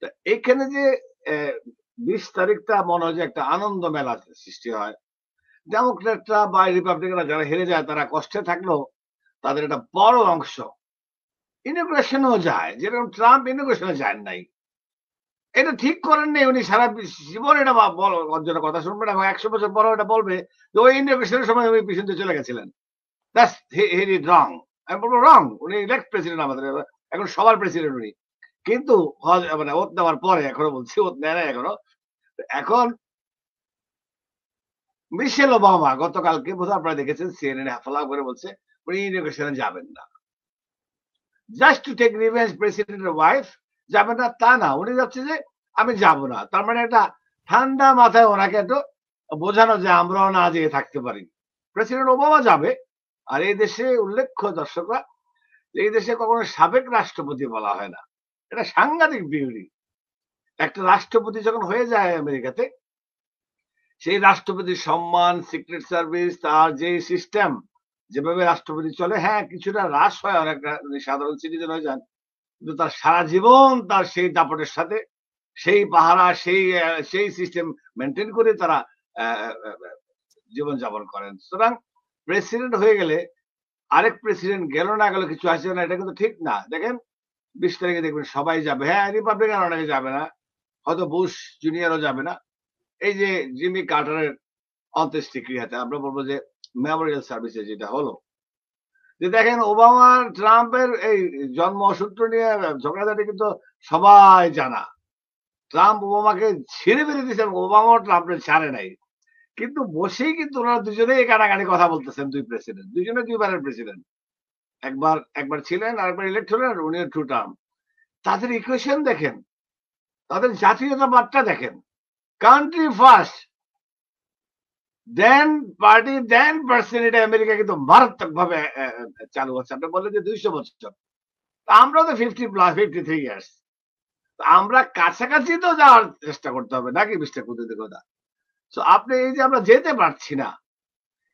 তো এইখানে যে 20 তারিখটা মনে হয় যে একটা আনন্দ মেলা সৃষ্টি হয়। ডেমোক্রেটরা বা রিপাবলিকানরা যারা হেরে যায় তারা কষ্টে থাকলেও তাদের একটা বড় অংশ ইনোগ্রেশনেও যায়, যেরকম ট্রাম্প ইনোগ্রেশনে যান নাই। এটা ঠিক করেন নাই উনি, সারা জীবন এটা অর্জনের কথা শুনবেন এবং 100 বছর পরেও এটা বলবে যে ওই ইনোগ্রেশনের সময় উনি পিছন দিয়ে চলে গেছিলেন। দ্যাটস হি ডিড রং। আমি বলবো রং, উনি ইলেক্ট প্রেসিডেন্ট আমাদের, এখন সবার প্রেসিডেন্ট উনি। কিন্তু মানে ওত দেওয়ার পরে এখনো বলছি, ওত নেয় না এখনো। এখন মিশেল ওবামা গতকালকে বোধহয় আপনারা দেখেছেন সিএনএন হাফলা করে বলছে উনি ইনোগ্রেশনে যাবেন না, জাস্ট টু টেক রিভেঞ্জ প্রেসিডেন্টের ওয়াইফ। যাবেন না তা না, উনি যাচ্ছে যে আমি যাব না, তার মানে একটা ঠান্ডা মাথায় ওনাকে একটু বোঝানো যে আমরাও না যেয়ে থাকতে পারি। প্রেসিডেন্ট ওবামা যাবে। আর এই দেশে উল্লেখ্য দর্শকরা, এই দেশে কখনো সাবেক রাষ্ট্রপতি বলা হয় না, এটা সাংঘাতিক বিউটি। একটা রাষ্ট্রপতি যখন হয়ে যায় আমেরিকাতে, সেই রাষ্ট্রপতির সম্মান, সিক্রেট সার্ভিস, তার যে সিস্টেম, যেভাবে রাষ্ট্রপতি চলে, হ্যাঁ কিছুটা হ্রাস হয় অনেক, সাধারণ সিটিজেন হয়ে যান, কিন্তু তার সারা জীবন তার সেই দাপটের সাথে সেই পাহারা, সেই সিস্টেম মেনটেন করে তারা জীবনযাপন করেন। সুতরাং প্রেসিডেন্ট হয়ে গেলে আরেক প্রেসিডেন্ট গেল না গেল কিছু আসবে না, এটা কিন্তু ঠিক না। দেখেন 20 তারিখে দেখবেন সবাই যাবে, হ্যাঁ রিপাবলিকান অনেকে যাবে না, হয়তো বুশ জুনিয়রও যাবে না। এই যে জিমি কার্টারের অন্ত্যেষ্টিক্রিয়াতে আমরা বলবো যে মেমোরিয়াল সার্ভিসে যেটা হলো, যে দেখেন ওবামা ট্রাম্পের এই জন্মসূত্র নিয়ে ঝগড়াঝাটি কিন্তু সবাই জানা। ট্রাম্প ওবামাকে ছিঁড়ে ফেলে দিয়েছেন, ওবামাও ট্রাম্পের ছাড়ে নাই। কিন্তু বসেই কিন্তু ওনারা দুজনেই কাটাকাটি কথা বলতেছেন, দুই প্রেসিডেন্ট, দুজনে দুইবারের প্রেসিডেন্ট, একবার একবার ছিলেন আর একবার ইলেক্ট হলেন, আর উনি 2 টার্ম। তাদের ইকুয়েশন দেখেন, তাদের জাতীয়তাবাদটা দেখেন, কান্ট্রি ফার্স্ট দেন পার্টি দেন পার্সন, এটা আমেরিকা কিন্তু মারাত্মক ভাবে চালু হচ্ছে। আপনি বললেন যে 200 বছর, আমরাও তো 50+53 ইয়ার্স, আমরা কাছাকাছি তো যাওয়ার চেষ্টা করতে হবে নাকি মিস্টার কুদ্দুস কথা। তো আপনি এই যে আমরা যেতে পারছি না,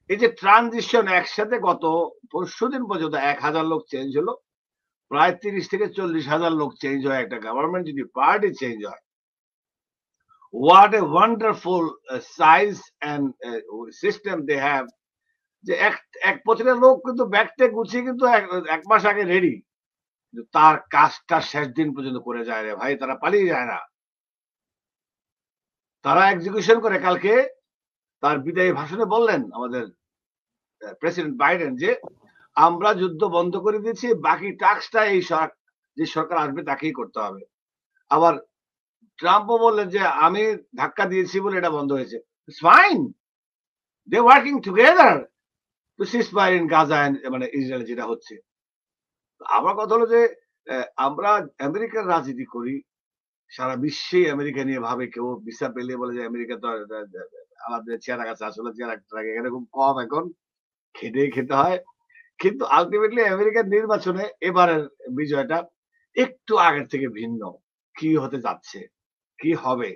এই যে ট্রানজিশন একসাথে গত পরশুদিন পর্যন্ত 1,000 লোক চেঞ্জ হলো, প্রায় 30 থেকে 40 হাজার লোক চেঞ্জ হয় একটা গভর্নমেন্ট যদি পার্টি চেঞ্জ হয়। What a wonderful size and system they have, যে এক প্রতিটা লোক কিন্তু ব্যাগটা গুছিয়ে কিন্তু 1 মাস আগে রেডি, তার কাজটা শেষ দিন পর্যন্ত করে যায় রে ভাই, তারা পালিয়ে যায় না, তারা এক্সিকিউশন করে। কালকে তার বিদায়ী ভাষণে বললেন আমাদের প্রেসিডেন্ট বাইডেন যে আমরা যুদ্ধ বন্ধ করে দিয়েছি, বাকি টাস্কটা এই যে সরকার আসবে তাকেই করতে হবে। আবার ট্রাম্পও বললেন যে আমি ধাক্কা দিয়েছি বলে এটা বন্ধ হয়েছে। It's fine, they working together to ceasefire in Gaza, মানে ইসরায়েল যেটা হচ্ছে। আমার কথা হলো যে আমরা আমেরিকার রাজনীতি করি, সারা বিশ্বে আমেরিকা নিয়ে ভাবে, কেউ ভিসা পেলে বলে যে আমেরিকা তো আমাদের চেহারা কাছে, আসলে চেহারা এখানে খুব কম, এখন খেটে খেতে হয়। কিন্তু আলটিমেটলি আমেরিকার নির্বাচনে এবারের বিজয়টা একটু আগের থেকে ভিন্ন। কি হতে যাচ্ছে, কি হবে,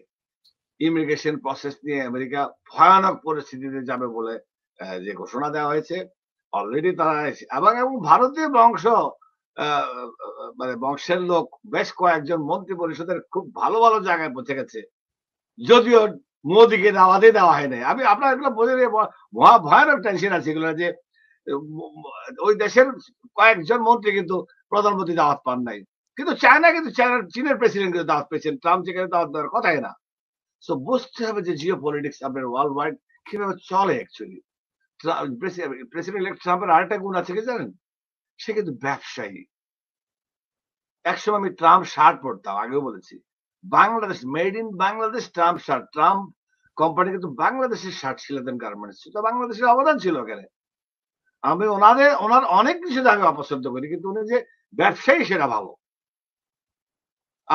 ইমিগ্রেশন প্রসেস নিয়ে আমেরিকা ভয়ানক পরিস্থিতিতে যাবে বলে যে ঘোষণা দেওয়া হয়েছে অলরেডি তারা, এবং ভারতীয় বংশ, মানে বংশের লোক বেশ কয়েকজন মন্ত্রী পরিষদের খুব ভালো ভালো জায়গায় পৌঁছে গেছে, যদিও মোদীকে দাওয়াতে দেওয়া হয় নাই। আমি আপনার এগুলো বোঝে ভয়ানক টেনশন আছে এগুলো, যে ওই দেশের কয়েকজন মন্ত্রী কিন্তু প্রধানমন্ত্রী দাওয়াত পান নাই, কিন্তু চায়না কিন্তু চীনের প্রেসিডেন্ট কিন্তু দাওয়াত পেয়েছেন, ট্রাম্প যেখানে দাওয়াত দেওয়ার কথাই না। সো বুঝতে হবে যে জিও পলিটিক্স আপনার ওয়ার্ল্ড ওয়াইড কিভাবে চলে অ্যাকচুয়ালি। প্রেসিডেন্ট ইলেক্ট ট্রাম্পের আরেকটা গুণ আছে কি জানেন, সে কিন্তু ব্যবসায়ী। একসময় আমি ট্রাম্প শার্ট পরতাম, আগেও বলেছি, Bangladesh made in Bangladesh Trump shirt, Trump company কিন্তু বাংলাদেশের শার্ট সিলাতেন, গার্মেন্টস ছিল, বাংলাদেশের অবদান ছিল ওখানে। আমি ওনার অনেক কিছু আমি অপছন্দ করি, কিন্তু উনি যে ব্যবসায়ী সেটা ভালো।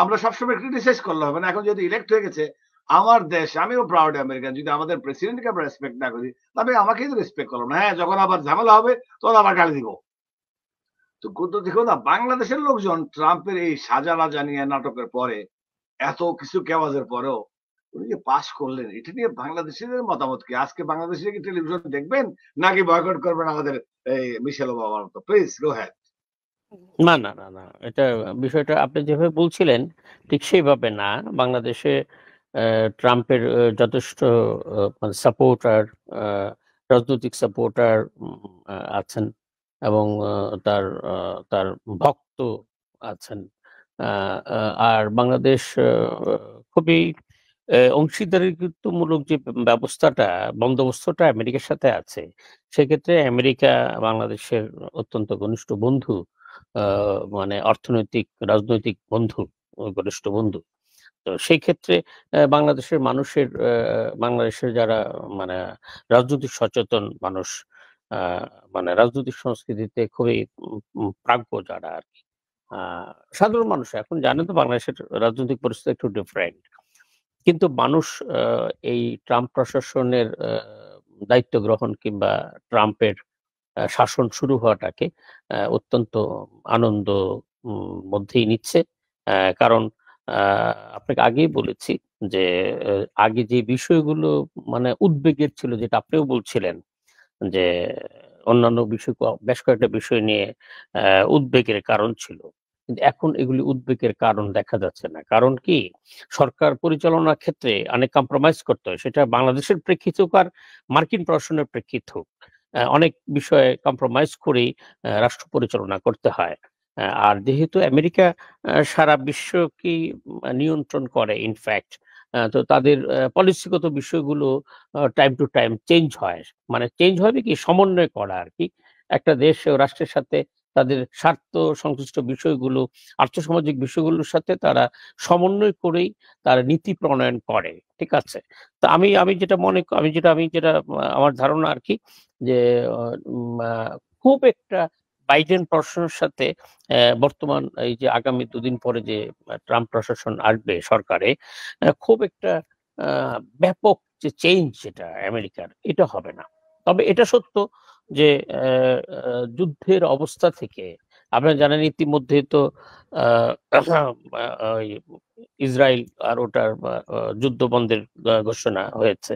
আমরা সবসময় ক্রিটিসাইজ করলে হবে না, এখন যদি ইলেক্ট হয়ে গেছে আমার দেশ, আমিও প্রাউড আমেরিকান, যদি আমাদের প্রেসিডেন্টকে আমরা রেসপেক্ট না করি তবে আমাকেই তো রেসপেক্ট করলো না। হ্যাঁ, যখন আবার ঝামেলা হবে তখন আবার গালি দিব। তো কিন্তু দেখো না, বাংলাদেশের লোকজন ট্রাম্পের এই সাজা রাজা নিয়ে নাটকের পরে, এত কিছু কেওয়াজের পরেও উনি যে পাস করলেন, এটা নিয়ে বাংলাদেশিদের মতামত কি? আজকে বাংলাদেশে কি টেলিভিশন দেখবেন নাকি বয়কট করবেন আমাদের এই মিশেল ওবামার মতো? Please go had. না না না না, এটা বিষয়টা আপনি যেভাবে বলছিলেন ঠিক সেইভাবে না। বাংলাদেশে ট্রাম্পের যথেষ্ট মানে সাপোর্টার, রাজনৈতিক সাপোর্টার আছেন, এবং তার ভক্ত আছেন। আর বাংলাদেশ খুবই অংশীদারিত্বমূলক যে ব্যবস্থাটা, বন্দোবস্তটা আমেরিকার সাথে আছে, সেক্ষেত্রে আমেরিকা বাংলাদেশের অত্যন্ত ঘনিষ্ঠ বন্ধু, মানে অর্থনৈতিক রাজনৈতিক বন্ধু, ঘনিষ্ঠ বন্ধু। তো সেই ক্ষেত্রে বাংলাদেশের যারা মানে রাজনৈতিক সচেতন মানুষ, আহ, মানে রাজনৈতিক সংস্কৃতিতে খুবই প্রাজ্ঞ যারা আর কি, সাধারণ মানুষ এখন জানেন তো বাংলাদেশের রাজনৈতিক পরিস্থিতি একটু ডিফারেন্ট। কিন্তু মানুষ এই ট্রাম্প প্রশাসনের দায়িত্ব গ্রহণ কিংবা ট্রাম্পের শাসন শুরু হওয়াটাকে অত্যন্ত আনন্দ মধ্যেই নিচ্ছে। কারণ আপনাকে আগেই বলেছি যে আগে যে বিষয়গুলো মানে উদ্বেগের ছিল, যেটা আপনিও বলছিলেন যে অন্যান্য বিষয়, বেশ কয়েকটা বিষয় নিয়ে উদ্বেগের কারণ ছিল, কিন্তু এখন এগুলি উদ্বেগের কারণ দেখা যাচ্ছে না। কারণ কি, সরকার পরিচালনার ক্ষেত্রে অনেক কম্প্রোমাইজ করতে হয়, সেটা বাংলাদেশের প্রেক্ষিত হোক আর মার্কিন প্রশাসনের প্রেক্ষিত হোক। অনেক বিষয়ে কম্প্রোমাইজ করেই রাষ্ট্র পরিচালনা করতে হয়। আর যেহেতু আমেরিকা সারা বিশ্বকে নিয়ন্ত্রণ করে ইনফ্যাক্ট, তো তাদের পলিসিগত বিষয়গুলো টাইম টু টাইম চেঞ্জ হয়। মানে চেঞ্জ হবে কি, সমন্বয় করা আর কি। একটা দেশ ও রাষ্ট্রের সাথে তাদের স্বার্থ সংশ্লিষ্ট বিষয়গুলো, আর্থসামাজিক বিষয়গুলোর সাথে তারা সমন্বয় করেই তারা নীতি প্রণয়ন করে, ঠিক আছে? তো আমি যেটা আমার ধারণা আর কি, যে খুব একটা বাইডেন প্রশাসনের সাথে বর্তমান এই যে আগামী দুদিন পরে যে ট্রাম্প প্রশাসন আসবে সরকারে, খুব একটা ব্যাপক যে চেঞ্জ যেটা আমেরিকার, এটা হবে না। তবে এটা সত্য যে যুদ্ধের অবস্থা থেকে, আপনারা জানেন ইতিমধ্যে তো আহ, ওই ইসরায়েল আর ওটার যুদ্ধ বন্ধের ঘোষণা হয়েছে।